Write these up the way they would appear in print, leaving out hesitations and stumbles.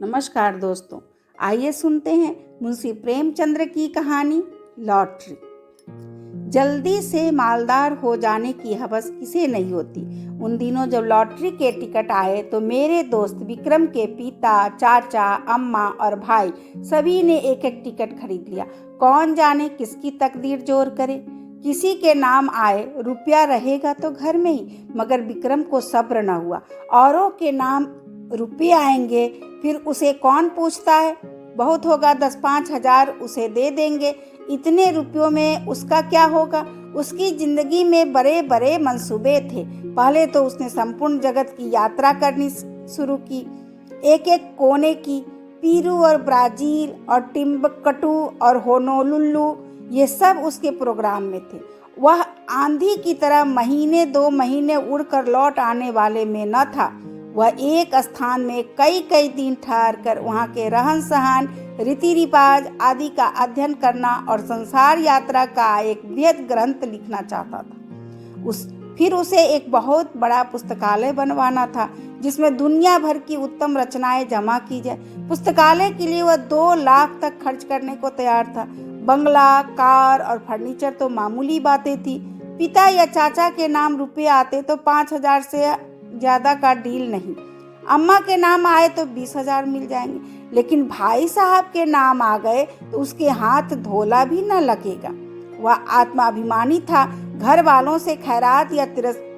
नमस्कार दोस्तों, आइए सुनते हैं मुंशी प्रेमचंद्र की कहानी लॉटरी। जल्दी से मालदार हो जाने की हवस किसे नहीं होती। उन दिनों जब लॉटरी के टिकट आए तो मेरे दोस्त विक्रम के पिता, चाचा, अम्मा और भाई सभी ने एक एक टिकट खरीद लिया। कौन जाने किसकी तकदीर जोर करे। किसी के नाम आए रुपया रहेगा तो घर में ही, मगर विक्रम को सब्र न हुआ। औरों के नाम रुपये आएंगे फिर उसे कौन पूछता है। बहुत होगा 10-5 हजार उसे दे देंगे, इतने रुपयों में उसका क्या होगा। उसकी जिंदगी में बड़े बड़े मंसूबे थे। पहले तो उसने संपूर्ण जगत की यात्रा करनी शुरू की, एक एक कोने की। पीरू और ब्राजील और टिम्बकटू और होनोलुलु, ये सब उसके प्रोग्राम में थे। वह आंधी की तरह महीने 2 महीने उड़कर लौट आने वाले में न था। वह एक स्थान में कई कई दिन ठहर कर वहाँ के रहन सहन, रीति रिवाज आदि का अध्ययन करना और संसार यात्रा का एक बृहद ग्रंथ लिखना चाहता था। फिर उसे एक बहुत बड़ा पुस्तकालय बनवाना था जिसमें दुनिया भर की उत्तम रचनाएं जमा की जाए। पुस्तकालय के लिए वह 2 लाख तक खर्च करने को तैयार था। बंगला, कार और फर्नीचर तो मामूली बातें थी। पिता या चाचा के नाम रुपये आते तो 5,000 से ज्यादा का डील नहीं। अम्मा के नाम आए तो 20,000 मिल जाएंगे, लेकिन भाई साहब के नाम आ गए तो उसके हाथ धोला भी न लगेगा। वह आत्माभिमानी था। घर वालों से खैरात या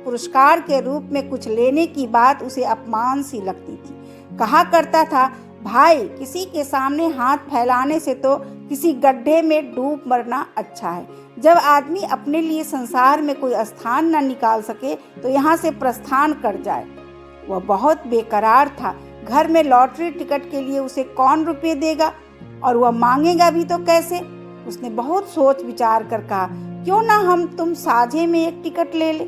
पुरस्कार के रूप में कुछ लेने की बात उसे अपमान सी लगती थी। कहा करता था, भाई किसी के सामने हाथ फैलाने से तो किसी गड्ढे में डूब मरना अच्छा है। जब आदमी अपने लिए संसार में कोई स्थान न निकाल सके तो यहाँ से प्रस्थान कर जाए। वह बहुत बेकरार था। घर में लॉटरी टिकट के लिए उसे कौन रुपये देगा, और वह मांगेगा भी तो कैसे। उसने बहुत सोच विचार कर कहा, क्यों ना हम तुम साझे में एक टिकट ले ले।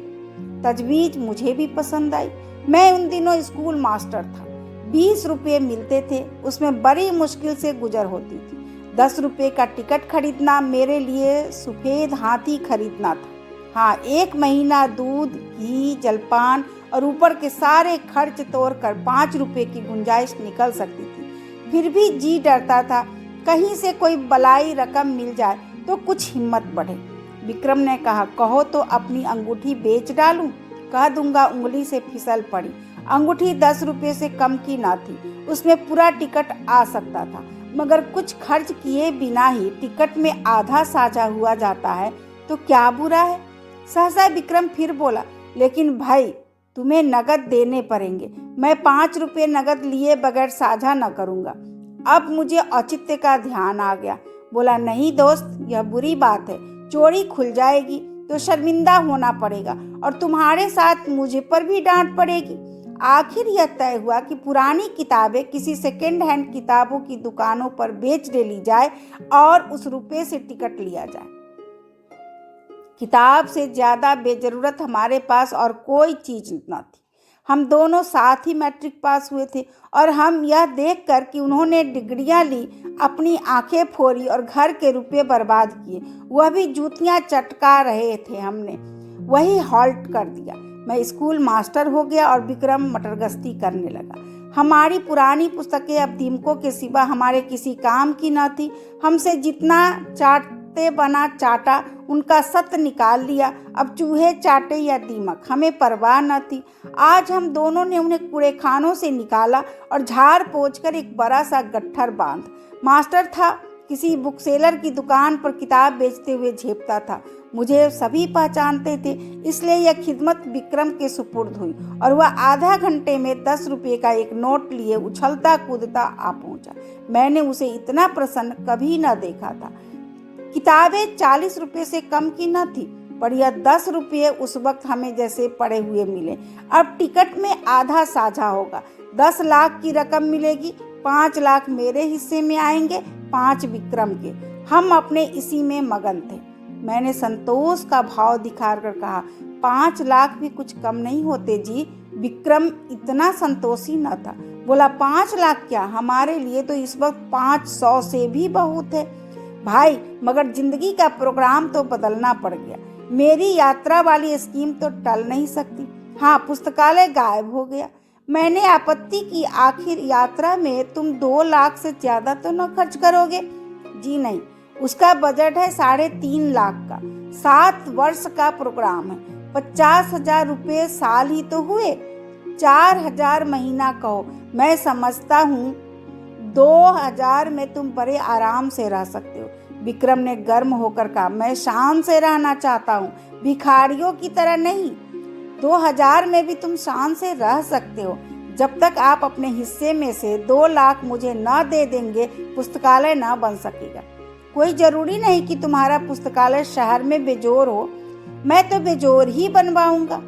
तजवीज मुझे भी पसंद आई। मैं उन दिनों स्कूल मास्टर था। 20 रुपये मिलते थे, उसमें बड़ी मुश्किल से गुजर होती थी। 10 रुपये का टिकट खरीदना मेरे लिए सफेद हाथी खरीदना था। हाँ, 1 महीना दूध, घी, जलपान और ऊपर के सारे खर्च तोड़कर 5 रुपये की गुंजाइश निकल सकती थी। फिर भी जी डरता था, कहीं से कोई बलाई रकम मिल जाए तो कुछ हिम्मत बढ़े। विक्रम ने कहा, कहो तो अपनी अंगूठी बेच डालूं। कह दूंगा उंगली से फिसल पड़ी। अंगूठी 10 रुपये से कम की ना थी। उसमें पूरा टिकट आ सकता था, मगर कुछ खर्च किए बिना ही टिकट में आधा साझा हुआ जाता है तो क्या बुरा है। सहसा विक्रम फिर बोला, लेकिन भाई तुम्हें नगद देने पड़ेंगे। मैं 5 रुपये नगद लिए बगैर साझा न करूँगा। अब मुझे औचित्य का ध्यान आ गया। बोला, नहीं दोस्त, यह बुरी बात है। चोरी खुल जाएगी तो शर्मिंदा होना पड़ेगा और तुम्हारे साथ मुझे पर भी डांट पड़ेगी। आखिर यह तय हुआ कि पुरानी किताबें किसी सेकेंड हैंड किताबों की दुकानों पर बेच डाली जाए और उस रुपये से टिकट लिया जाए। किताब से ज़्यादा बेजरूरत हमारे पास और कोई चीज़ न थी। हम दोनों साथ ही मैट्रिक पास हुए थे और हम यह देखकर कि उन्होंने डिग्रियां ली, अपनी आंखें फोड़ी और घर के रुपये बर्बाद किए। वह भी जूतियां चटका रहे थे। हमने वही हॉल्ट कर दिया। मैं स्कूल मास्टर हो गया और विक्रम मटरगश्ती करने लगा। हमारी पुरानी पुस्तकें अब दीमकों के सिवा हमारे किसी काम की न थी। हमसे जितना चाटते बना चाटा, उनका सत्त निकाल लिया। अब चूहे चाटे या दीमक, हमें परवाह न थी। आज हम दोनों ने उन्हें कूड़ेखानों से निकाला और झाड़ पोंछ कर एक बड़ा सा गट्ठर बांध। मास्टर था, किसी बुक सेलर की दुकान पर किताब बेचते हुए झेपता था। मुझे सभी पहचानते थे, इसलिए यह खिदमत विक्रम के सुपुर्द हुई और वह आधा घंटे में 10 रुपये का एक नोट लिए उछलता कूदता आ पहुंचा। मैंने उसे इतना प्रसन्न कभी न देखा था। किताबें 40 रुपये से कम की न थी, पर यह 10 रुपये उस वक्त हमें जैसे पड़े हुए मिले। अब टिकट में आधा साझा होगा। 10 लाख की रकम मिलेगी। 5 लाख मेरे हिस्से में आएंगे, 5 विक्रम के। हम अपने इसी में मगन थे। मैंने संतोष का भाव दिखाकर कहा, 5 लाख भी कुछ कम नहीं होते जी। विक्रम इतना संतोषी न था। बोला, 5 लाख क्या, हमारे लिए तो इस वक्त 500 से भी बहुत है भाई। मगर जिंदगी का प्रोग्राम तो बदलना पड़ गया। मेरी यात्रा वाली स्कीम तो टल नहीं सकती। हाँ, पुस्तकालय गायब हो गया। मैंने आपत्ति की, आखिर यात्रा में तुम 2 लाख से ज़्यादा तो न खर्च करोगे? जी नहीं, उसका बजट है 3.5 लाख का। 7 वर्ष का प्रोग्राम है। 50,000 रुपये साल ही तो हुए। 4,000 महीना कहो। मैं समझता हूँ 2,000 में तुम बड़े आराम से रह सकते हो। विक्रम ने गर्म होकर कहा, मैं शान से रहना चाहता हूँ, भिखारियों की तरह नहीं। 2,000 में भी तुम शान से रह सकते हो। जब तक आप अपने हिस्से में से 2 लाख मुझे न दे देंगे, पुस्तकालय न बन सकेगा। कोई जरूरी नहीं कि तुम्हारा पुस्तकालय शहर में बेजोर हो, मैं तो बेजोर ही बनवाऊंगा।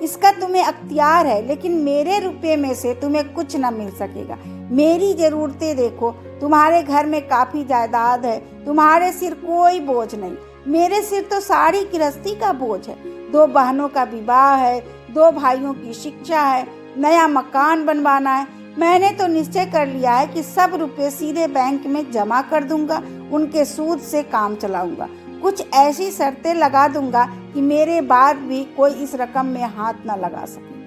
इसका तुम्हें अख्तियार है, लेकिन मेरे रुपये में से तुम्हें कुछ न मिल सकेगा। मेरी जरूरतें देखो, तुम्हारे घर में काफ़ी जायदाद है, तुम्हारे सिर कोई बोझ नहीं। मेरे सिर तो सारी गृहस्थी का बोझ है। 2 बहनों का विवाह है, 2 भाइयों की शिक्षा है, नया मकान बनवाना है। मैंने तो निश्चय कर लिया है कि सब रुपये सीधे बैंक में जमा कर दूंगा, उनके सूद से काम चलाऊंगा। कुछ ऐसी शर्तें लगा दूंगा कि मेरे बाद भी कोई इस रकम में हाथ न लगा सके।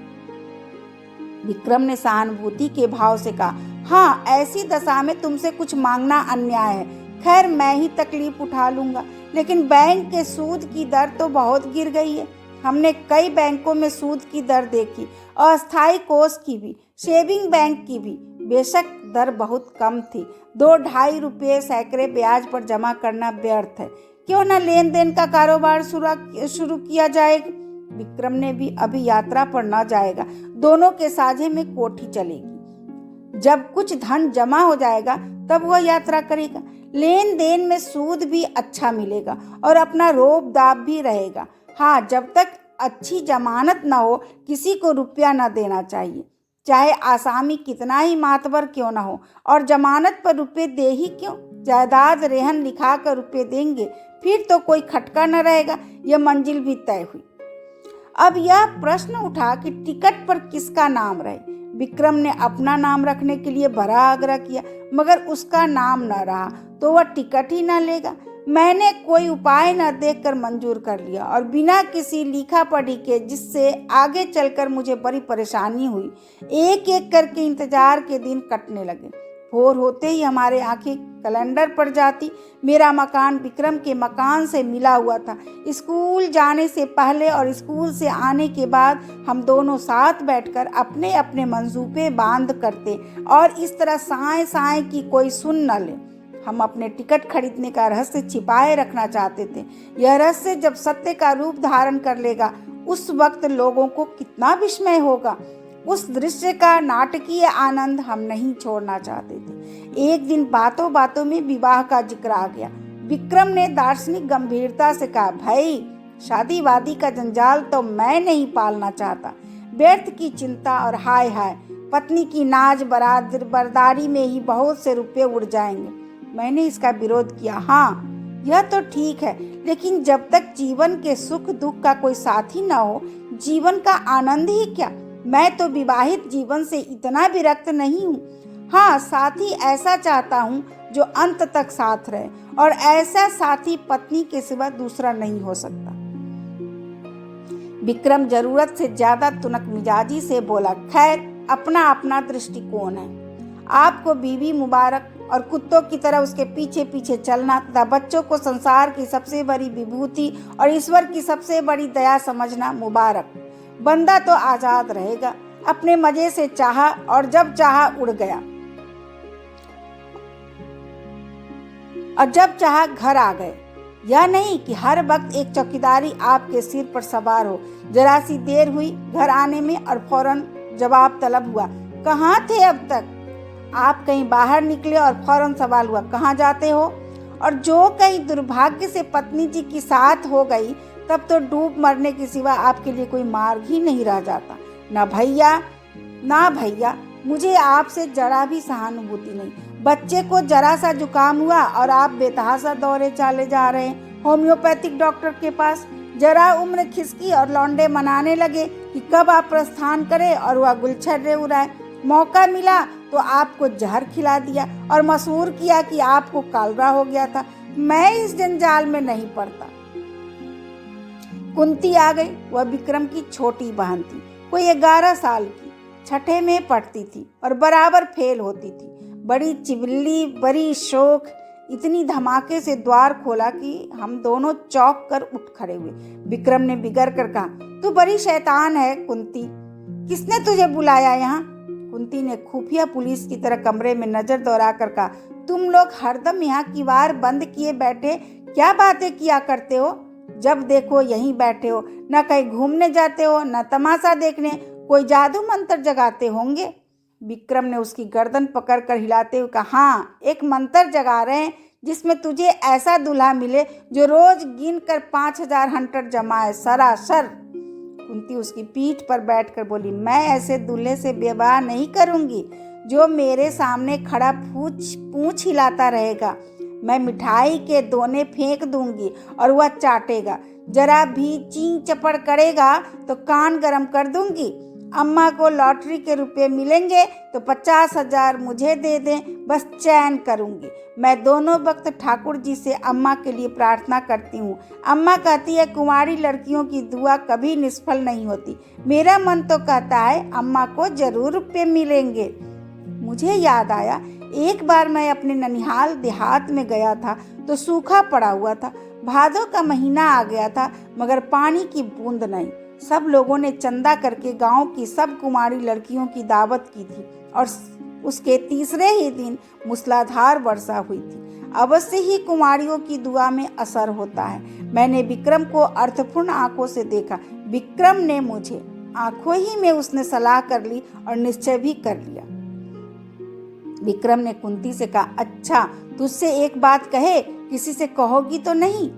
विक्रम ने सहानुभूति के भाव से कहा, हाँ, ऐसी दशा में तुमसे कुछ मांगना अन्याय है। खैर, मैं ही तकलीफ उठा लूंगा, लेकिन बैंक के सूद की दर तो बहुत गिर गई है। हमने कई बैंकों में सूद की दर देखी, अस्थायी कोष की भी, सेविंग बैंक की भी। बेशक दर बहुत कम थी। 2-2.5 रुपये सैकड़े ब्याज पर जमा करना व्यर्थ है। क्यों न लेन देन का कारोबार शुरू किया जाएगा। विक्रम ने भी अभी यात्रा पर न जाएगा। दोनों के साझे में कोठी चलेगी। जब कुछ धन जमा हो जाएगा तब वह यात्रा करेगा। लेन देन में सूद भी अच्छा मिलेगा और अपना रोब दाब भी रहेगा। हाँ, जब तक अच्छी जमानत न हो, किसी को रुपया न देना चाहिए, चाहे आसामी कितना ही मातबर क्यों न हो। और जमानत पर रुपये दे ही क्यों, जायदाद रेहन लिखा कर रुपये देंगे, फिर तो कोई खटका न रहेगा। यह मंजिल भी तय हुई। अब यह प्रश्न उठा कि टिकट पर किसका नाम रहे। विक्रम ने अपना नाम रखने के लिए बड़ा आग्रह किया, मगर उसका नाम न रहा तो वह टिकट ही न लेगा। मैंने कोई उपाय न देखकर मंजूर कर लिया और बिना किसी लिखा पढ़ी के, जिससे आगे चलकर मुझे बड़ी परेशानी हुई, एक एक करके इंतजार के दिन कटने लगे। भोर होते ही हमारे आंखें कैलेंडर पर जाती। मेरा मकान विक्रम के मकान से मिला हुआ था। स्कूल जाने से पहले और स्कूल से आने के बाद हम दोनों साथ बैठकर अपने अपने मंसूबे बांध करते और इस तरह साए साए की कोई सुन न ले। हम अपने टिकट खरीदने का रहस्य छिपाए रखना चाहते थे। यह रहस्य जब सत्य का रूप धारण कर लेगा, उस वक्त लोगों को कितना विस्मय होगा। उस दृश्य का नाटकीय आनंद हम नहीं छोड़ना चाहते थे। एक दिन बातों बातों में विवाह का जिक्र आ गया। विक्रम ने दार्शनिक गंभीरता से कहा, भाई, शादी वादी का जंजाल तो मैं नहीं पालना चाहता। व्यर्थ की चिंता और हाय हाय, पत्नी की नाज बरदारी में ही बहुत से रुपये उड़ जाएंगे। मैंने इसका विरोध किया। हाँ, यह तो ठीक है, लेकिन जब तक जीवन के सुख दुख का कोई साथी न हो, जीवन का आनंद ही क्या। मैं तो विवाहित जीवन से इतना विरक्त नहीं हूँ। हाँ, साथी ऐसा चाहता हूँ जो अंत तक साथ रहे, और ऐसा साथी पत्नी के सिवा दूसरा नहीं हो सकता। विक्रम जरूरत से ज्यादा तुनक मिजाजी से बोला, खैर, अपना अपना दृष्टिकोण है। आपको बीवी मुबारक और कुत्तों की तरह उसके पीछे पीछे चलना तथा बच्चों को संसार की सबसे बड़ी विभूति और ईश्वर की सबसे बड़ी दया समझना मुबारक। बंदा तो आजाद रहेगा, अपने मजे से चाहा और जब चाहा उड़ गया और जब चाहा घर आ गए। यह नहीं कि हर वक्त एक चौकीदारी आपके सिर पर सवार हो। जरा सी देर हुई घर आने में और फौरन जवाब तलब हुआ, कहाँ थे अब तक? आप कहीं बाहर निकले और फौरन सवाल हुआ, कहाँ जाते हो? और जो कहीं दुर्भाग्य से पत्नी जी की साथ हो गई, तब तो डूब मरने के सिवा आपके लिए कोई मार्ग ही नहीं रह जाता। ना भैया, मुझे आपसे जरा भी सहानुभूति नहीं। बच्चे को जरा सा जुकाम हुआ और आप बेतहासा दौरे चाले जा रहे हैं होम्योपैथिक डॉक्टर के पास। जरा उम्र खिसकी और लौंडे मनाने लगे कि कब आप प्रस्थान करें, और वह गुलछर्रे उड़ाए। मौका मिला तो आपको जहर खिला दिया और मशहूर किया कि आपको कालरा हो गया था। मैं इस जंजाल में नहीं पड़ता। कुंती आ गई। वह विक्रम की छोटी बहन थी, कोई 11 साल की। छठे में पढ़ती थी और बराबर फेल होती थी। बड़ी चिल्ली, बड़ी शोक, इतनी धमाके से द्वार खोला कि हम दोनों चौंक कर उठ खड़े हुए। विक्रम ने बिगड़ कर कहा, तू बड़ी शैतान है कुंती, किसने तुझे बुलाया यहाँ? कुंती ने खुफिया पुलिस की तरह कमरे में नजर दौड़ा कर कहा, तुम लोग हरदम यहाँ किवाड़ बंद किए बैठे क्या बातें किया करते हो? जब देखो यहीं बैठे हो, न कहीं घूमने जाते हो, न तमाशा देखने। कोई जादू मंत्र जगाते होंगे। विक्रम ने उसकी गर्दन पकड़कर हिलाते हुए कहा, हाँ, एक मंत्र जगा रहे हैं जिसमें तुझे ऐसा दूल्हा मिले जो रोज गिन कर 5000 हंटर जमाए सरासर। कुंती उसकी पीठ पर बैठकर बोली, मैं ऐसे दूल्हे से विवाह नहीं करूंगी जो मेरे सामने खड़ा पूंछ हिलाता रहेगा। मैं मिठाई के दोने फेंक दूंगी और वह चाटेगा। जरा भी चीं चपड़ करेगा तो कान गरम कर दूंगी। अम्मा को लॉटरी के रुपए मिलेंगे तो 50,000 मुझे दे दें, बस चैन करूंगी। मैं दोनों वक्त ठाकुर जी से अम्मा के लिए प्रार्थना करती हूँ। अम्मा कहती है कुंवारी लड़कियों की दुआ कभी निष्फल नहीं होती। मेरा मन तो कहता है अम्मा को जरूर रुपए मिलेंगे। मुझे याद आया, एक बार मैं अपने ननिहाल देहात में गया था तो सूखा पड़ा हुआ था। भादों का महीना आ गया था मगर पानी की बूंद नहीं। सब लोगों ने चंदा करके गांव की सब कुमारी लड़कियों की दावत की थी और उसके तीसरे ही दिन मूसलाधार वर्षा हुई थी। अवश्य ही कुमारियों की दुआ में असर होता है। मैंने विक्रम को अर्थपूर्ण आंखों से देखा। विक्रम ने मुझे आंखों ही में उसने सलाह कर ली और निश्चय भी कर लिया। विक्रम ने कुंती से कहा, अच्छा, तुझसे एक बात कहे, किसी से कहोगी तो नहीं?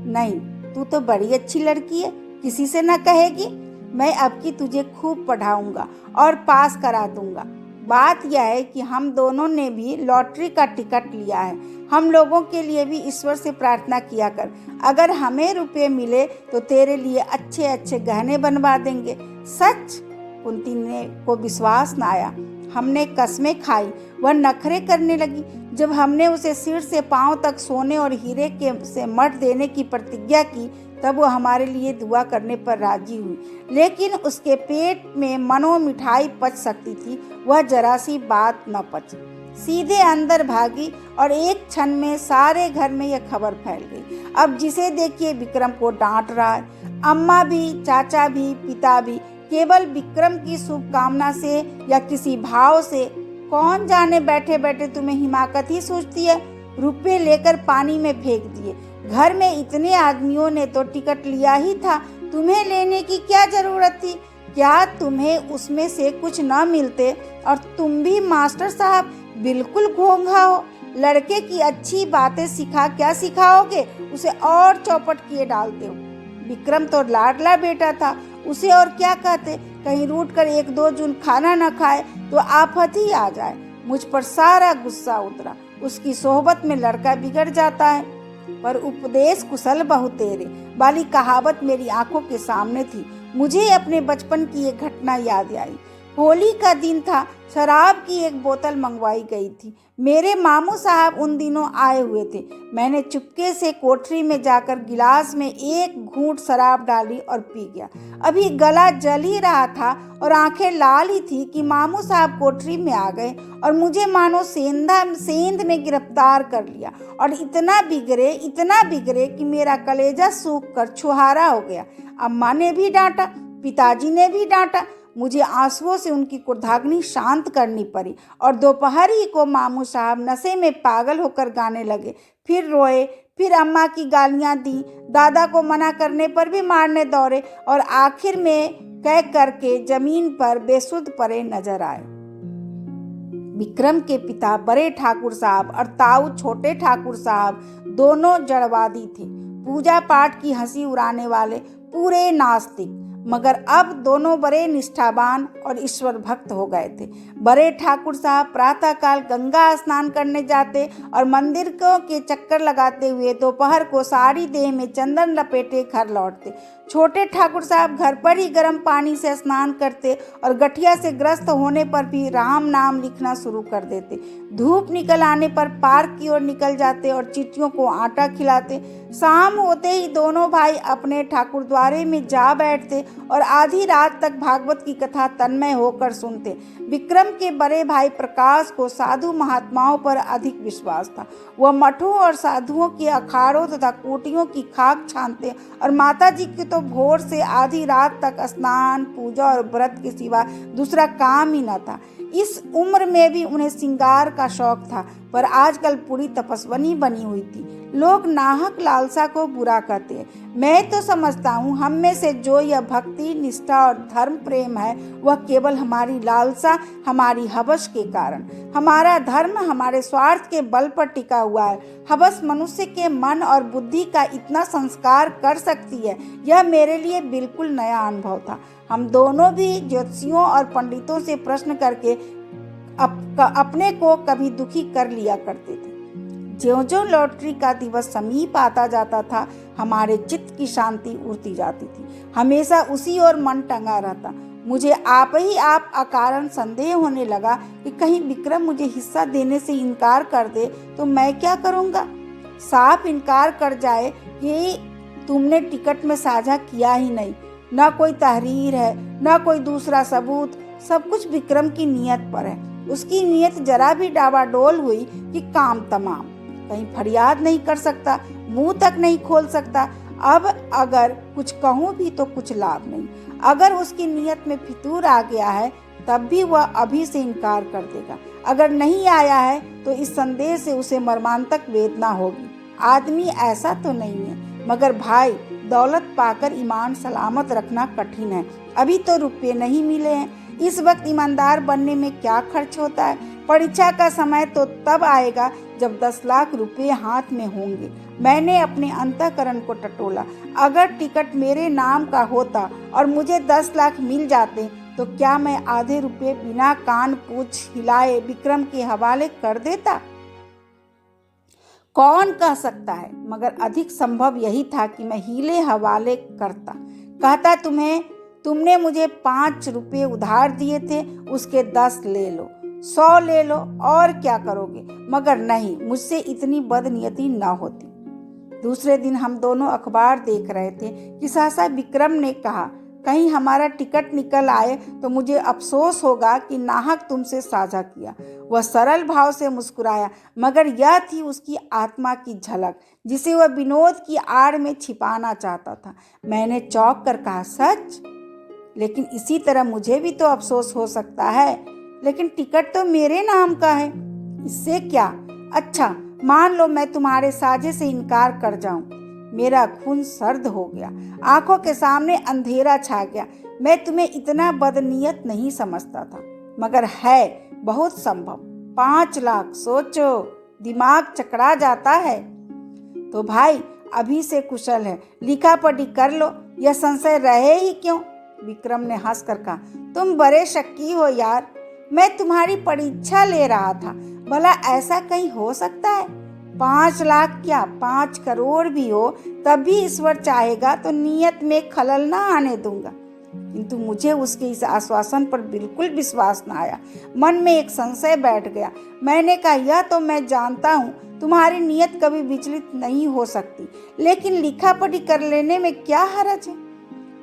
नहीं, तू तो बड़ी अच्छी लड़की है, किसी से न कहेगी। मैं अब की तुझे खूब पढ़ाऊंगा और पास करा दूंगा। बात यह है कि हम दोनों ने भी लॉटरी का टिकट लिया है। हम लोगों के लिए भी ईश्वर से प्रार्थना किया कर। अगर हमें रुपए मिले तो तेरे लिए अच्छे अच्छे गहने बनवा देंगे। सच? कुंती ने को विश्वास न आया। हमने कसमें खाई, वह नखरे करने लगी। जब हमने उसे सिर से पांव तक सोने और हीरे के से मठ देने की प्रतिज्ञा की तब वो हमारे लिए दुआ करने पर राजी हुई। लेकिन उसके पेट में मनो मिठाई पच सकती थी, वह जरा सी बात न पची। सीधे अंदर भागी और एक क्षण में सारे घर में यह खबर फैल गई। अब जिसे देखिए विक्रम को डांट रहा है। अम्मा भी, चाचा भी, पिता भी, केवल विक्रम की शुभकामना से या किसी भाव से। कौन जाने बैठे बैठे तुम्हें हिमाकत ही सूझती है। रुपए लेकर पानी में फेंक दिए। घर में इतने आदमियों ने तो टिकट लिया ही था, तुम्हें लेने की क्या जरूरत थी? क्या तुम्हें उसमें से कुछ न मिलते? और तुम भी मास्टर साहब बिल्कुल घोंघा हो। लड़के की अच्छी बातें सिखा क्या सिखाओगे, उसे और चौपट किए डालते हो। विक्रम तो लाडला बेटा था, उसे और क्या कहते? कहीं रूठ कर 1-2 जून खाना न खाए तो आफत ही आ जाए। मुझ पर सारा गुस्सा उतरा। उसकी सोहबत में लड़का बिगड़ जाता है। पर उपदेश कुशल बहु तेरे वाली कहावत मेरी आंखों के सामने थी। मुझे अपने बचपन की एक घटना याद आई। होली का दिन था, शराब की एक बोतल मंगवाई गई थी। मेरे मामू साहब उन दिनों आए हुए थे। मैंने चुपके से कोठरी में जाकर गिलास में एक घूंट शराब डाली और पी गया। अभी गला जल ही रहा था और आंखें लाल ही थी कि मामू साहब कोठरी में आ गए और मुझे मानो सेंध में गिरफ्तार कर लिया और इतना बिगड़े कि मेरा कलेजा सूख कर छुहारा हो गया। अम्मा ने भी डांटा, पिताजी ने भी डांटा। मुझे आंसुओं से उनकी क्रोधाग्नि शांत करनी पड़ी और दोपहर ही को मामू साहब नशे में पागल होकर गाने लगे। फिर रोए, फिर अम्मा की गालियां दी, दादा को मना करने पर भी मारने दौड़े और आखिर में कह करके जमीन पर बेसुध पड़े नजर आए। विक्रम के पिता बड़े ठाकुर साहब और ताऊ छोटे ठाकुर साहब दोनों जड़वादी थे, पूजा पाठ की हंसी उड़ाने वाले पूरे नास्तिक। मगर अब दोनों बड़े निष्ठावान और ईश्वर भक्त हो गए थे। बड़े ठाकुर साहब प्रातःकाल गंगा स्नान करने जाते और मंदिरों के चक्कर लगाते हुए दोपहर को सारी देह में चंदन लपेटे घर लौटते। छोटे ठाकुर साहब घर पर ही गर्म पानी से स्नान करते और गठिया से ग्रस्त होने पर भी राम नाम लिखना शुरू कर देते। धूप निकल आने पर पार्क की ओर निकल जाते और चींटियों को आटा खिलाते। शाम होते ही दोनों भाई अपने ठाकुर द्वारे में जा बैठते और आधी रात तक भागवत की कथा तन्मय होकर सुनते। विक्रम के बड़े भाई प्रकाश को साधु महात्माओं पर अधिक विश्वास था। वह मठों और साधुओं के अखाड़ों तथा कुटियों की खाक छानते और माता जी की तो भोर से आधी रात तक स्नान, पूजा और व्रत के सिवा दूसरा काम ही न था। इस उम्र में भी उन्हें श्रृंगार का शौक था, पर आजकल पूरी तपस्विनी बनी हुई थी। लोग नाहक लालसा को बुरा कहते हैं। मैं तो समझता हूँ हम में से जो यह भक्ति, निष्ठा और धर्म प्रेम है, वह केवल हमारी लालसा, हमारी हवस के कारण। हमारा धर्म हमारे स्वार्थ के बल पर टिका हुआ है। हवस मनुष्य के मन और बुद्धि का इतना संस्कार कर सकती है, यह मेरे लिए बिल्कुल नया अनुभव था। हम दोनों भी ज्योतिषियों और पंडितों से प्रश्न करके अपने को कभी दुखी कर लिया करते थे। ज्यों-ज्यों लॉटरी का दिवस समीप आता जाता था, हमारे चित्त की शांति उड़ती जाती थी। हमेशा उसी ओर मन टंगा रहता। मुझे आप ही आप अकारण संदेह होने लगा कि कहीं विक्रम मुझे हिस्सा देने से इनकार कर दे तो मैं क्या करूँगा। साफ इनकार कर जाए कि तुमने टिकट में साझा किया ही नहीं, न कोई तहरीर है, न कोई दूसरा सबूत, सब कुछ विक्रम की नीयत पर है। उसकी नीयत जरा भी डावाडोल हुई कि काम तमाम। कहीं फरियाद नहीं कर सकता, मुंह तक नहीं खोल सकता। अब अगर कुछ कहूँ भी तो कुछ लाभ नहीं। अगर उसकी नीयत में फितूर आ गया है तब भी वह अभी से इनकार कर देगा। अगर नहीं आया है तो इस संदेह से उसे मर्मांतक वेदना होगी। आदमी ऐसा तो नहीं है, मगर भाई दौलत पाकर ईमान सलामत रखना कठिन है। अभी तो रुपये नहीं मिले हैं। इस वक्त ईमानदार बनने में क्या खर्च होता है। परीक्षा का समय तो तब आएगा जब 10 लाख रुपए हाथ में होंगे। मैंने अपने अंतःकरण को टटोला। अगर टिकट मेरे नाम का होता और मुझे 10 लाख मिल जाते तो क्या मैं आधे रुपए बिना कान पूछ हिलाए विक्रम के हवाले कर देता? कौन कह सकता है, मगर अधिक संभव यही था कि मैं हीले हवाले करता। कहता तुमने मुझे 5 रुपये उधार दिए थे, उसके 10 ले लो, 100 ले लो, और क्या करोगे। मगर नहीं, मुझसे इतनी बदनियती न होती। दूसरे दिन हम दोनों अखबार देख रहे थे कि सहसा विक्रम ने कहा, कहीं हमारा टिकट निकल आए तो मुझे अफसोस होगा कि नाहक तुमसे साझा किया। वह सरल भाव से मुस्कुराया, मगर यह थी उसकी आत्मा की झलक जिसे वह विनोद की आड़ में छिपाना चाहता था। मैंने चौंक कर कहा, सच? लेकिन इसी तरह मुझे भी तो अफसोस हो सकता है। लेकिन टिकट तो मेरे नाम का है, इससे क्या। अच्छा, मान लो मैं तुम्हारे साझे से इनकार कर जाऊं। मेरा खून सर्द हो गया, आंखों के सामने अंधेरा छा गया। मैं तुम्हें इतना बदनीयत नहीं समझता था, मगर है बहुत संभव। 5 लाख, सोचो, दिमाग चकरा जाता है। तो भाई अभी से कुशल है, लिखा पढ़ी कर लो, यह संशय रहे ही क्यों। विक्रम ने हंसकर कहा, तुम बड़े शक्की हो यार। मैं तुम्हारी परीक्षा ले रहा था, भला ऐसा कहीं हो सकता है। 5 लाख क्या, 5 करोड़ भी हो तब भी ईश्वर चाहेगा तो नियत में खलल ना आने दूंगा। किंतु मुझे उसके इस आश्वासन पर बिल्कुल विश्वास न आया। मन में एक संशय बैठ गया। मैंने कहा, यह तो मैं जानता हूँ तुम्हारी नियत कभी विचलित नहीं हो सकती, लेकिन लिखा पढ़ी कर लेने में क्या हर्ज है।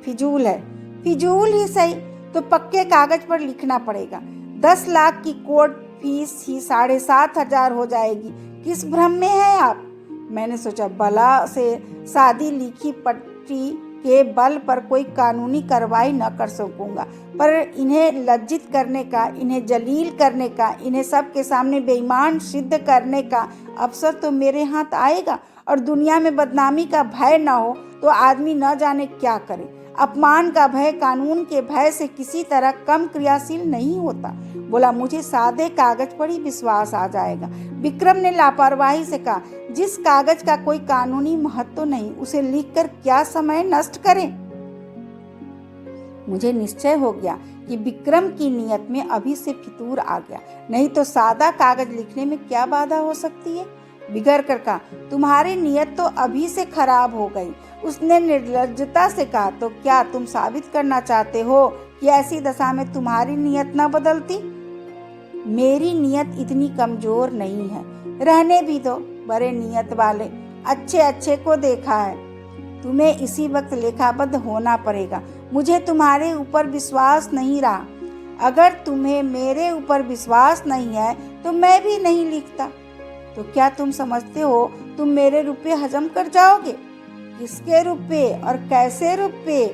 फिजूल है, फिजूल ही सही तो पक्के कागज पर लिखना पड़ेगा। 10 लाख की कोर्ट फीस ही 7,500 हो जाएगी। किस भ्रम में है आप। मैंने सोचा, भला से शादी लिखी पट्टी के बल पर कोई कानूनी कार्रवाई न कर सकूंगा, पर इन्हें लज्जित करने का, इन्हें जलील करने का, इन्हें सबके सामने बेईमान सिद्ध करने का अवसर तो मेरे हाथ आएगा। और दुनिया में बदनामी का भय न हो तो आदमी न जाने क्या करे। अपमान का भय कानून के भय से किसी तरह कम क्रियाशील नहीं होता। बोला, मुझे सादे कागज पर ही विश्वास आ जाएगा। विक्रम ने लापरवाही से कहा, जिस कागज का कोई कानूनी महत्व नहीं, उसे लिखकर क्या समय नष्ट करें। मुझे निश्चय हो गया कि विक्रम की नियत में अभी से फितूर आ गया, नहीं तो सादा कागज लिखने में क्या बाधा हो सकती है। बिगड़ कर कहा, तुम्हारी नियत तो अभी से खराब हो गई। उसने निर्लज्जता से कहा, तो क्या तुम साबित करना चाहते हो कि ऐसी दशा में तुम्हारी नियत न बदलती। मेरी नियत इतनी कमजोर नहीं है, रहने भी दो। बड़े नियत वाले अच्छे अच्छे को देखा है। तुम्हें इसी वक्त लेखाबद्ध होना पड़ेगा। मुझे तुम्हारे ऊपर विश्वास नहीं रहा। अगर तुम्हें मेरे ऊपर विश्वास नहीं है तो मैं भी नहीं लिखता। तो क्या तुम समझते हो तुम मेरे रुपए हजम कर जाओगे? किसके रुपए और कैसे रुपए?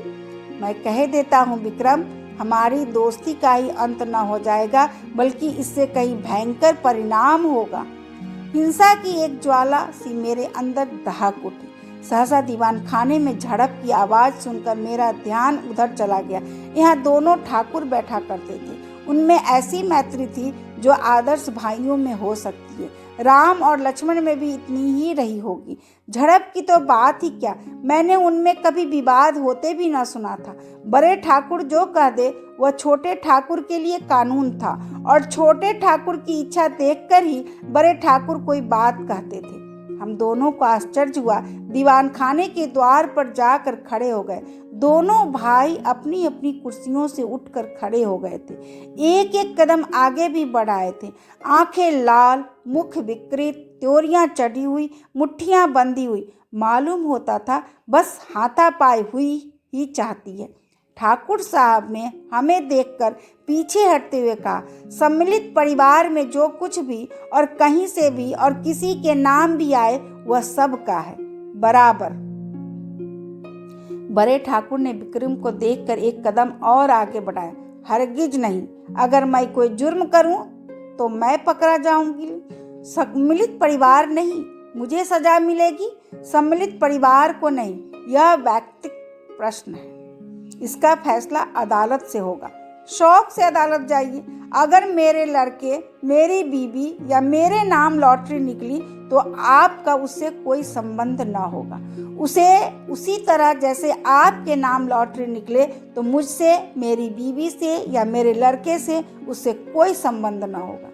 मैं कह देता हूँ विक्रम, हमारी दोस्ती का ही अंत न हो जाएगा, बल्कि इससे कहीं भयंकर परिणाम होगा। हिंसा की एक ज्वाला सी मेरे अंदर दहक उठी। सहसा दीवान खाने में झड़प की आवाज़ सुनकर मेरा ध्यान उधर चला गया। यहाँ दोनों ठाकुर बैठा करते थे। उनमें ऐसी मैत्री थी जो आदर्श भाइयों में हो सकती है। राम और लक्ष्मण में भी इतनी ही रही होगी। झड़प की तो बात ही क्या, मैंने उनमें कभी विवाद होते भी ना सुना था। बड़े ठाकुर जो कह दे वह छोटे ठाकुर के लिए कानून था, और छोटे ठाकुर की इच्छा देखकर ही बड़े ठाकुर कोई बात कहते थे। हम दोनों को आश्चर्य हुआ। दीवान खाने के द्वार पर जाकर खड़े हो गए। दोनों भाई अपनी अपनी कुर्सियों से उठकर खड़े हो गए थे। एक एक कदम आगे भी बढ़ाए थे। आंखें लाल, मुख विकृत, त्योरियां चढ़ी हुई, मुट्ठियां बंधी हुई। मालूम होता था बस हाथापाई हुई ही चाहती है। ठाकुर साहब ने हमें देखकर पीछे हटते हुए कहा, सम्मिलित परिवार में जो कुछ भी और कहीं से भी और किसी के नाम भी आए वह सबका है बराबर। बड़े ठाकुर ने विक्रम को देखकर एक कदम और आगे बढ़ाया। हरगिज नहीं, अगर मैं कोई जुर्म करूं तो मैं पकड़ा जाऊंगी। सम्मिलित परिवार नहीं, मुझे सजा मिलेगी, सम्मिलित परिवार को नहीं। यह व्यक्तिगत प्रश्न है, इसका फैसला अदालत से होगा। शौक से अदालत जाइए। अगर मेरे लड़के, मेरी बीबी या मेरे नाम लॉटरी निकली तो आपका उससे कोई संबंध न होगा। उसे उसी तरह जैसे आपके नाम लॉटरी निकले तो मुझसे, मेरी बीबी से या मेरे लड़के से उससे कोई संबंध न होगा।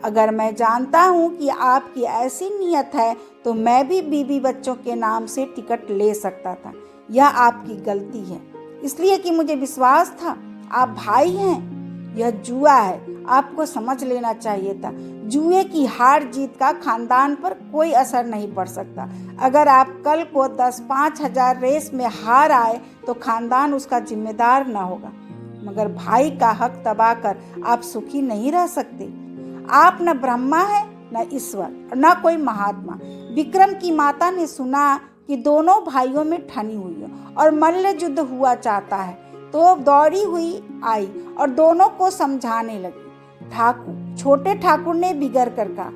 अगर मैं जानता हूँ कि आपकी ऐसी नीयत है तो मैं भी बीबी बच्चों के नाम से टिकट ले सकता था। यह आपकी गलती है, इसलिए कि मुझे विश्वास था आप भाई हैं। यह जुआ है, आपको समझ लेना चाहिए था। जुए की हार जीत का खानदान पर कोई असर नहीं पड़ सकता। अगर आप कल को 10-5 हजार रेस में हार आए तो खानदान उसका जिम्मेदार न होगा, मगर भाई का हक दबा कर आप सुखी नहीं रह सकते। आप न ब्रह्मा है, न ईश्वर और न कोई महात्मा। विक्रम की माता ने सुना कि दोनों भाइयों में ठनी हुई है और मल्ल युद्ध हुआ चाहता है, तो दौड़ी हुई आई और दोनों को समझाने लगी। छोटे ठाकुर ने बिगड़ कर कहा,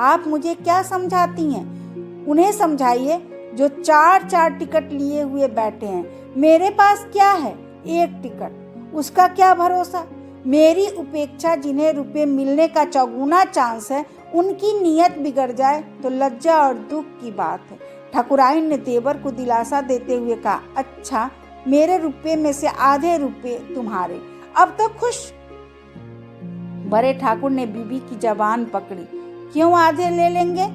आप मुझे क्या समझाती हैं? उन्हें समझाइए जो 4-4 टिकट लिए हुए बैठे हैं। मेरे पास क्या है, एक टिकट, उसका क्या भरोसा। मेरी उपेक्षा जिन्हें रुपए मिलने का चौगुना चांस है, उनकी नीयत बिगड़ जाए तो लज्जा और दुख की बात है। ठाकुराइन ने देवर को दिलासा देते हुए कहा, अच्छा, मेरे रुपए में से आधे रुपए तुम्हारे, अब तो खुश। बड़े ठाकुर ने बीबी की जबान पकड़ी, क्यों आधे ले लेंगे?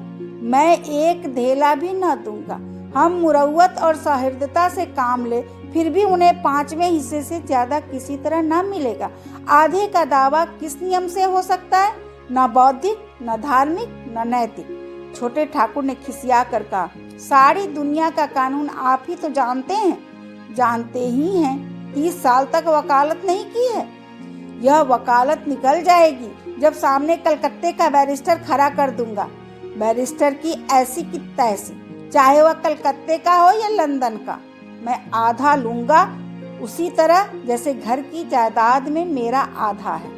मैं एक धेला भी न दूंगा। हम मुरव्वत और सहृदयता से काम ले, फिर भी उन्हें 5वें हिस्से से ज्यादा किसी तरह न मिलेगा। आधे का दावा किस नियम से हो सकता है? न बौद्धिक, न धार्मिक, न नैतिक। छोटे ठाकुर ने खिसिया कर कहा, सारी दुनिया का कानून आप ही तो जानते हैं। जानते ही हैं, 30 साल तक वकालत नहीं की है। यह वकालत निकल जाएगी जब सामने कलकत्ते का बैरिस्टर खड़ा कर दूंगा। बैरिस्टर की ऐसी की तैसी, चाहे वह कलकत्ते का हो या लंदन का, मैं आधा लूंगा, उसी तरह जैसे घर की जायदाद में मेरा आधा है।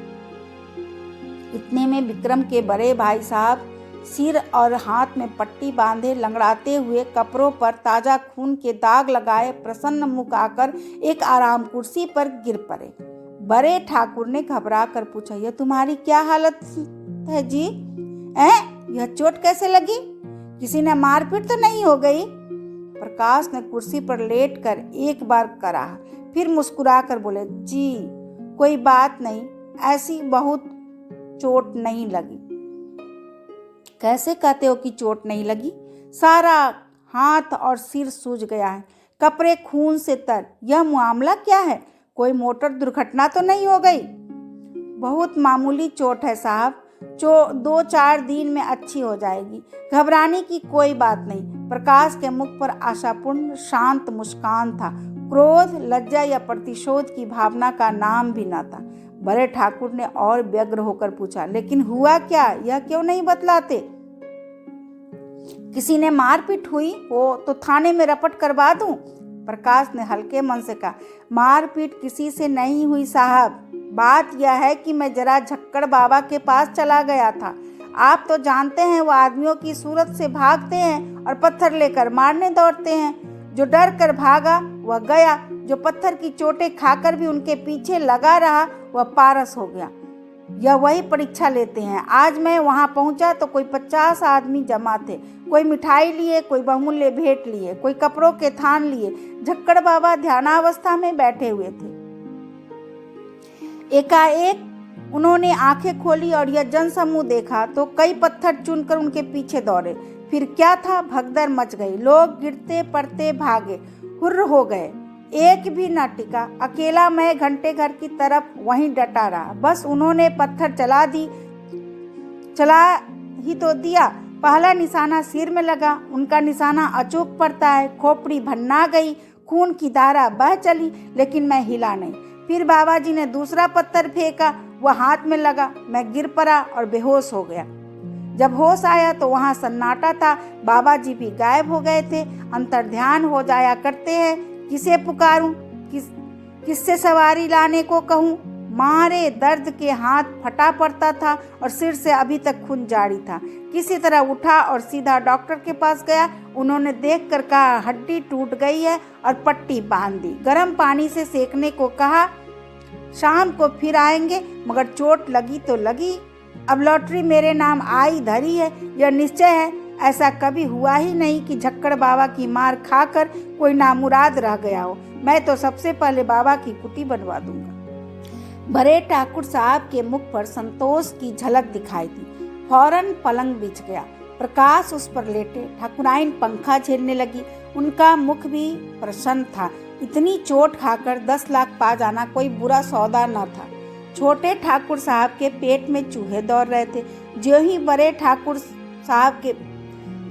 इतने में विक्रम के बड़े भाई साहब सिर और हाथ में पट्टी बांधे, लंगड़ाते हुए, कपड़ों पर ताजा खून के दाग लगाए, प्रसन्न मुख आकर एक आराम कुर्सी पर गिर पड़े। बड़े ठाकुर ने घबरा कर पूछा, यह तुम्हारी क्या हालत है जी? यह चोट कैसे लगी? किसी ने मारपीट तो नहीं हो गई? प्रकाश ने कुर्सी पर लेटकर एक बार करा, फिर मुस्कुराकर बोले, जी कोई बात नहीं, ऐसी बहुत चोट नहीं लगी। कैसे कहते हो कि चोट नहीं लगी? सारा हाथ और सिर सूज गया है, कपड़े खून से तर। यह मामला क्या है? कोई मोटर दुर्घटना तो नहीं हो गई? बहुत मामूली चोट है साहब, 2-4 दिन में अच्छी हो जाएगी, घबराने की कोई बात नहीं। प्रकाश के मुख पर आशापूर्ण शांत मुस्कान था। क्रोध, लज्जा या प्रतिशोध की भावना का नाम भी न था। बड़े ठाकुर ने और व्यग्र होकर पूछा, लेकिन हुआ क्या, यह क्यों नहीं बतलाते? किसी ने मारपीट हुई हो तो थाने में रपट करवा दूं? प्रकाश ने हल्के मन से कहा, मारपीट किसी से नहीं हुई साहब। बात यह है कि मैं जरा झक्कड़ बाबा के पास चला गया था। आप तो जानते हैं वो आदमियों की सूरत से भागते हैं और पत्थर लेकर मारने दौड़ते हैं। जो डर कर भागा वह गया, जो पत्थर की चोटें खाकर भी उनके पीछे लगा रहा वह पारस हो गया। यह वही परीक्षा लेते हैं। आज मैं वहां पहुंचा तो कोई 50 आदमी जमा थे। कोई मिठाई लिए, कोई बहुमूल्य भेंट लिए, कोई कपड़ों के थान लिए। झक्कड़ बाबा ध्यानावस्था में बैठे हुए थे। एकाएक उन्होंने आंखें खोली और यह जनसमूह देखा तो कई पत्थर चुनकर उनके पीछे दौड़े। फिर क्या था, भगदड़ मच गई। लोग गिरते पड़ते भागे, हुर्र हो गए। एक भी न टिका। अकेला मैं घंटे घर की तरफ वहीं डटा रहा। बस उन्होंने पत्थर चला ही तो दिया। पहला निशाना सिर में लगा। उनका निशाना अचूक पड़ता है। खोपड़ी भन्ना गई, खून की धारा बह चली, लेकिन मैं हिला नहीं। फिर बाबा जी ने दूसरा पत्थर फेंका, वह हाथ में लगा। मैं गिर पड़ा और बेहोश हो गया। जब होश आया तो वहां सन्नाटा था। बाबा जी भी गायब हो गए थे। अंतर्ध्यान हो जाया करते हैं। किसे पुकारूं, किससे सवारी लाने को कहूं? मारे दर्द के हाथ फटा पड़ता था और सिर से अभी तक खून जारी था। किसी तरह उठा और सीधा डॉक्टर के पास गया। उन्होंने देखकर कहा, हड्डी टूट गई है और पट्टी बांध दी। गर्म पानी से सेकने को कहा। शाम को फिर आएंगे, मगर चोट लगी तो लगी। अब लॉटरी मेरे नाम आई धरी है, यह निश्चय है। ऐसा कभी हुआ ही नहीं कि झक्कड़ बाबा की मार खाकर कोई नामुराद रह गया हो। मैं तो सबसे पहले बाबा की कुटी बनवा दूंगा। बड़े ठाकुर साहब के मुख पर संतोष की झलक दिखाई दी। फौरन पलंग बिछ गया। प्रकाश उस पर लेटे। ठाकुराइन पंखा झेलने लगी। उनका मुख भी प्रसन्न था। इतनी चोट खाकर 10 लाख पा जाना कोई बुरा सौदा न था। छोटे ठाकुर साहब के पेट में चूहे दौड़ रहे थे। जो ही बड़े ठाकुर साहब के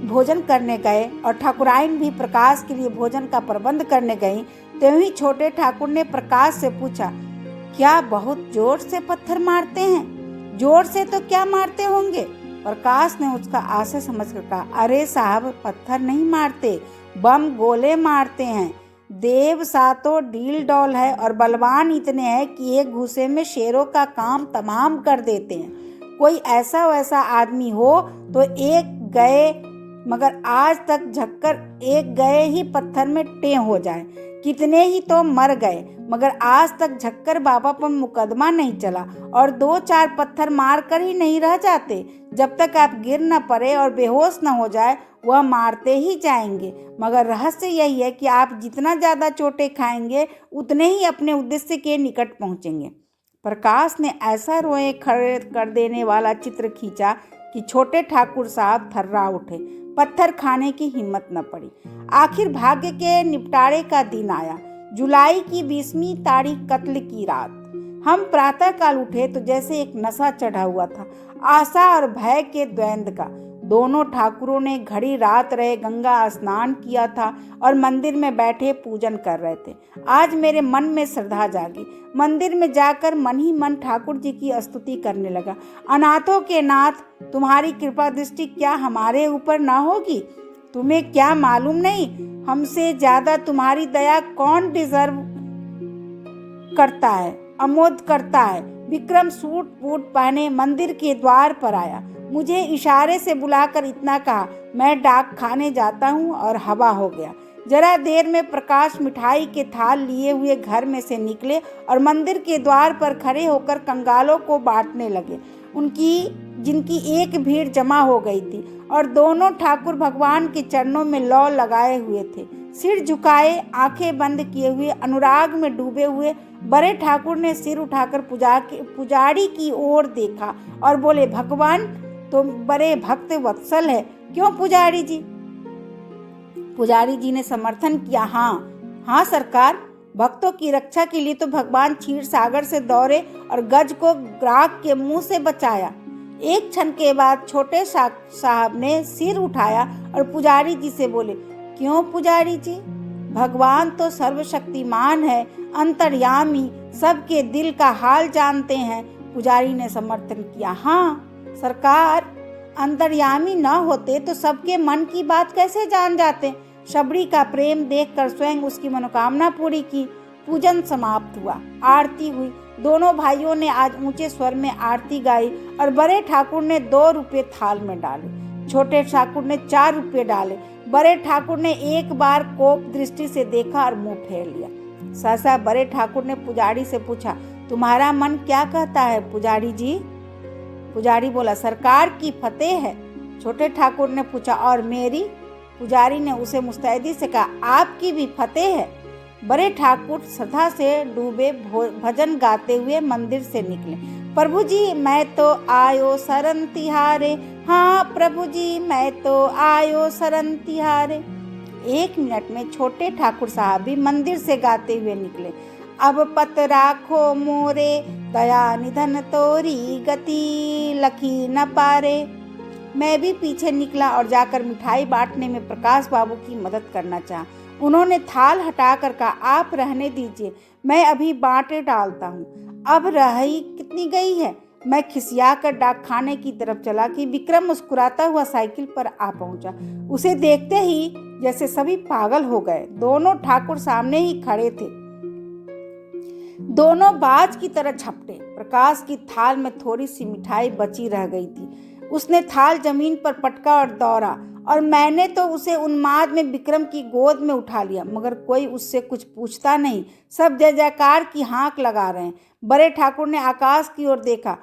भोजन करने गए और ठाकुराइन भी प्रकाश के लिए भोजन का प्रबंध करने गई, त्यों ही छोटे ठाकुर ने प्रकाश से पूछा, क्या बहुत जोर से पत्थर मारते हैं? जोर से तो क्या मारते होंगे? प्रकाश ने उसका आशय समझकर कहा, अरे साहब, पत्थर नहीं मारते, बम गोले मारते हैं। देव सातो डील डॉल है और बलवान इतने हैं कि एक घूसे में शेरों का काम तमाम कर देते हैं। कोई ऐसा वैसा आदमी हो तो एक गए, मगर आज तक झक्कर एक गए ही पत्थर में टें हो जाए। कितने ही तो मर गए, मगर आज तक झक्कर बाबा पर मुकदमा नहीं चला और 2-4 पत्थर मार कर ही नहीं रह जाते। जब तक आप गिर न पड़े और बेहोश न हो जाए, वह मारते ही जाएंगे। मगर रहस्य यही है कि आप जितना ज़्यादा चोटें खाएंगे, उतने ही अपने उद्देश्य के निकट पहुंचेंगे। प्रकाश ने ऐसा रोए खड़े कर देने वाला चित्र खींचा कि छोटे ठाकुर साहब थर्रा उठे। पत्थर खाने की हिम्मत न पड़ी। आखिर भाग्य के निपटारे का दिन आया। जुलाई की 20वीं तारीख, कत्ल की रात। हम प्रातःकाल उठे तो जैसे एक नशा चढ़ा हुआ था, आशा और भय के द्वंद्व का। दोनों ठाकुरों ने घड़ी रात रहे गंगा स्नान किया था और मंदिर में बैठे पूजन कर रहे थे। आज मेरे मन में श्रद्धा जागी। मंदिर में जाकर मन ही मन ठाकुर जी की स्तुति करने लगा। अनाथों के नाथ, तुम्हारी कृपा दृष्टि क्या हमारे ऊपर ना होगी? तुम्हें क्या मालूम नहीं, हमसे ज्यादा तुम्हारी दया कौन डिजर्व करता है, अमोद करता है। विक्रम सूट बूट पहने मंदिर के द्वार पर आया। मुझे इशारे से बुलाकर इतना कहा, मैं डाक खाने जाता हूँ, और हवा हो गया। जरा देर में प्रकाश मिठाई के थाल लिए हुए घर में से निकले और मंदिर के द्वार पर खड़े होकर कंगालों को बांटने लगे, जिनकी एक भीड़ जमा हो गई थी। और दोनों ठाकुर भगवान के चरणों में लौ लगाए हुए थे। सिर झुकाए, आंखें बंद किए हुए, अनुराग में डूबे हुए बड़े ठाकुर ने सिर उठाकर पुजारी की ओर देखा और बोले, भगवान तो बड़े भक्त वत्सल है, क्यों पुजारी जी? पुजारी जी ने समर्थन किया, हाँ सरकार, भक्तों की रक्षा के लिए तो भगवान क्षीर सागर से दौड़े और गज को ग्राहक के मुंह से बचाया। एक क्षण के बाद छोटे साहब ने सिर उठाया और पुजारी जी से बोले, क्यों पुजारी जी? भगवान तो सर्वशक्तिमान है, अंतर्यामी, सबके दिल का हाल जानते हैं। पुजारी ने समर्थन किया, हाँ सरकार, अंतर्यामी न होते तो सबके मन की बात कैसे जान जाते। शबरी का प्रेम देखकर स्वयं उसकी मनोकामना पूरी की। पूजन समाप्त हुआ, आरती हुई। दोनों भाइयों ने आज ऊंचे स्वर में आरती गाई और बड़े ठाकुर ने 2 रुपये थाल में डाले, छोटे ठाकुर ने 4 रुपये डाले। बड़े ठाकुर ने एक बार कोप दृष्टि से देखा और मुंह फेर लिया। सहसा बड़े ठाकुर ने पुजारी से पूछा, तुम्हारा मन क्या कहता है पुजारी जी? पुजारी बोला, सरकार की फतेह है। छोटे ठाकुर ने पूछा, और मेरी? पुजारी ने उसे मुस्तैदी से कहा, आपकी भी फतेह है। बड़े ठाकुर श्रद्धा से डूबे भजन गाते हुए मंदिर से निकले। प्रभु जी मैं तो आयो शरण तिहारे, हाँ प्रभु जी मैं तो आयो शरण तिहारे। 1 मिनट में छोटे ठाकुर साहब भी मंदिर से गाते हुए निकले। अब पत राखो मोरे, दया निधन तोरी गति लखी न पारे। मैं भी पीछे निकला और जाकर मिठाई बांटने में प्रकाश बाबू की मदद करना चाहा। उन्होंने थाल हटाकर कहा, आप रहने दीजिए, मैं अभी बांटे डालता हूँ। अब रही कितनी गई है? मैं खिसिया कर डाक खाने की तरफ चला कि विक्रम मुस्कुराता हुआ साइकिल पर आ पहुंचा। उसे देखते ही जैसे सभी पागल हो गए। दोनों ठाकुर सामने ही खड़े थे, दोनों बाज की तरह झपटे। प्रकाश की थाल में थोड़ी सी मिठाई बची रह गई थी। उसने थाल जमीन पर पटका और दौड़ा, और मैंने तो उसे उन्माद में विक्रम की गोद में उठा लिया, मगर कोई उससे कुछ पूछता नहीं। सब जय जयकार की हाँक लगा रहे हैं। बड़े ठाकुर ने आकाश की ओर देखा,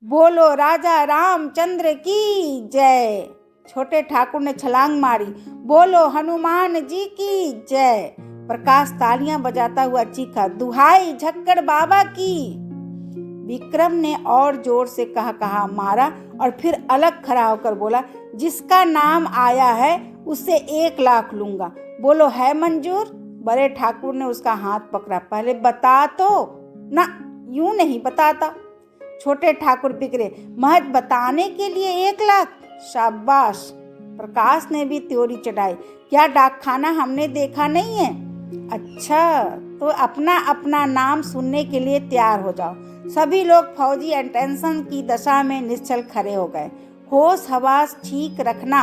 बोलो राजा रामचंद्र की जय। छोटे ठाकुर ने छलांग मारी, बोलो हनुमान जी की जय। प्रकाश तालियां बजाता हुआ चीखा, दुहाई झक्कड़ बाबा की। विक्रम ने और जोर से कहा मारा और फिर अलग खड़ा होकर बोला, जिसका नाम आया है उससे 1 लाख लूंगा। बोलो है मंजूर? बड़े ठाकुर ने उसका हाथ पकड़ा, पहले बता तो। ना, यूं नहीं बताता। छोटे ठाकुर बिगड़े, महज बताने के लिए 1 लाख? शाबाश। प्रकाश ने भी त्योरी चढ़ाई, क्या डाकखाना हमने देखा नहीं है? अच्छा, तो अपना अपना नाम सुनने के लिए तैयार हो जाओ। सभी लोग फौजी अटेंशन की दशा में निश्चल खड़े हो गए। होश हवास ठीक रखना।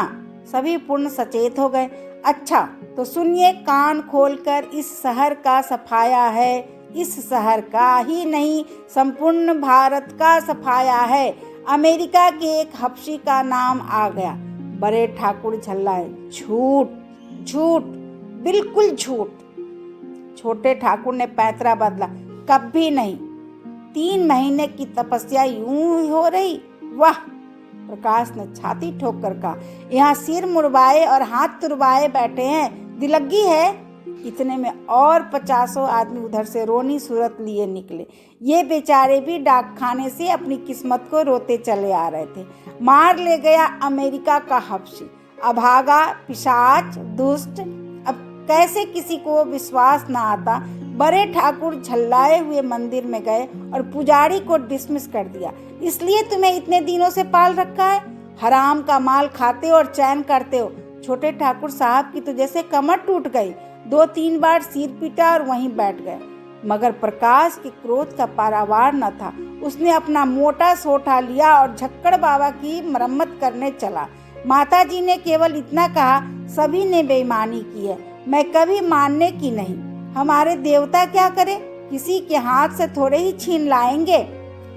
सभी पूर्ण सचेत हो गए। अच्छा तो सुनिए कान खोलकर, इस शहर का सफाया है। इस शहर का ही नहीं, संपूर्ण भारत का सफाया है। अमेरिका के एक हबशी का नाम आ गया। बड़े ठाकुर झल्लाए, झूठ झूठ, बिल्कुल झूठ। छोटे ठाकुर ने पैंतरा बदला, कभी नहीं। 3 महीने की तपस्या यूं ही हो रही? वाह। प्रकाश ने छाती ठोक कर कहा, यहाँ सिर मुड़वाए और हाथ तुड़वाए बैठे हैं, दिलग्गी है। इतने में और 50 आदमी उधर से रोनी सूरत लिए निकले। ये बेचारे भी डाकखाने से अपनी किस्मत को रोते चले आ रहे थे। मार ले गया अमेरिका का हबशी, अभागा, पिशाच, दुष्ट। अब कैसे किसी को विश्वास ना आता। बड़े ठाकुर झल्लाए हुए मंदिर में गए और पुजारी को डिसमिस कर दिया। इसलिए तुम्हें इतने दिनों से पाल रखा है, हराम का माल खाते हो और चैन करते हो। छोटे ठाकुर साहब की तो जैसे कमर टूट गई। 2-3 बार सिर पीटा और वहीं बैठ गए। मगर प्रकाश के क्रोध का पारावार न था। उसने अपना मोटा सोटा लिया और झक्कड़ बाबा की मरम्मत करने चला। माताजी ने केवल इतना कहा, सभी ने बेईमानी की है, मैं कभी मानने की नहीं। हमारे देवता क्या करे, किसी के हाथ से थोड़े ही छीन लाएंगे।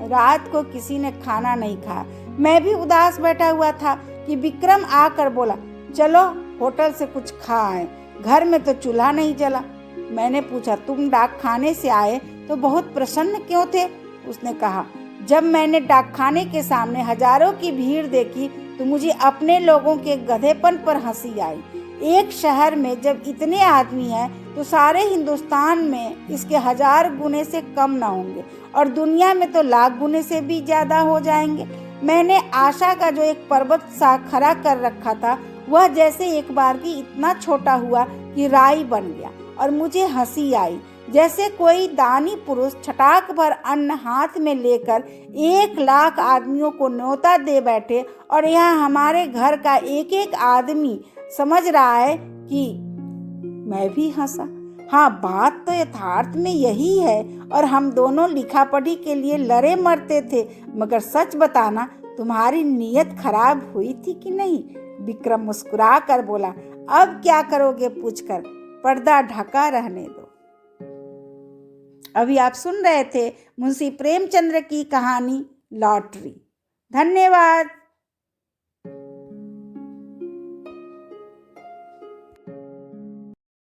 रात को किसी ने खाना नहीं खाया। मैं भी उदास बैठा हुआ था कि विक्रम आकर बोला, चलो होटल से कुछ खा आए, घर में तो चूल्हा नहीं जला। मैंने पूछा, तुम डाकखाने से आए तो बहुत प्रसन्न क्यों थे? उसने कहा, जब मैंने डाकखाने के सामने हजारों की भीड़ देखी तो मुझे अपने लोगों के गधेपन पर हंसी आई। एक शहर में जब इतने आदमी हैं तो सारे हिंदुस्तान में इसके 1000 गुने से कम ना होंगे, और दुनिया में तो लाख गुने से भी ज़्यादा हो जाएंगे। मैंने आशा का जो एक पर्वत सा खड़ा कर रखा था, वह जैसे एक बार की इतना छोटा हुआ कि राई बन गया, और मुझे हंसी आई। जैसे कोई दानी पुरुष छटाक भर अन्न हाथ में लेकर 1,00,000 आदमियों को न्योता दे बैठे और यहाँ हमारे घर का एक एक आदमी समझ रहा है कि मैं भी हंसा। हाँ, बात तो यथार्थ में यही है और हम दोनों लिखा पढ़ी के लिए लड़े मरते थे। मगर सच बताना, तुम्हारी नीयत खराब हुई थी कि नहीं? विक्रम मुस्कुरा कर बोला। अब क्या करोगे पूछकर? पर्दा ढका रहने दो। अभी आप सुन रहे थे मुंशी प्रेमचंद्र की कहानी लॉटरी। धन्यवाद।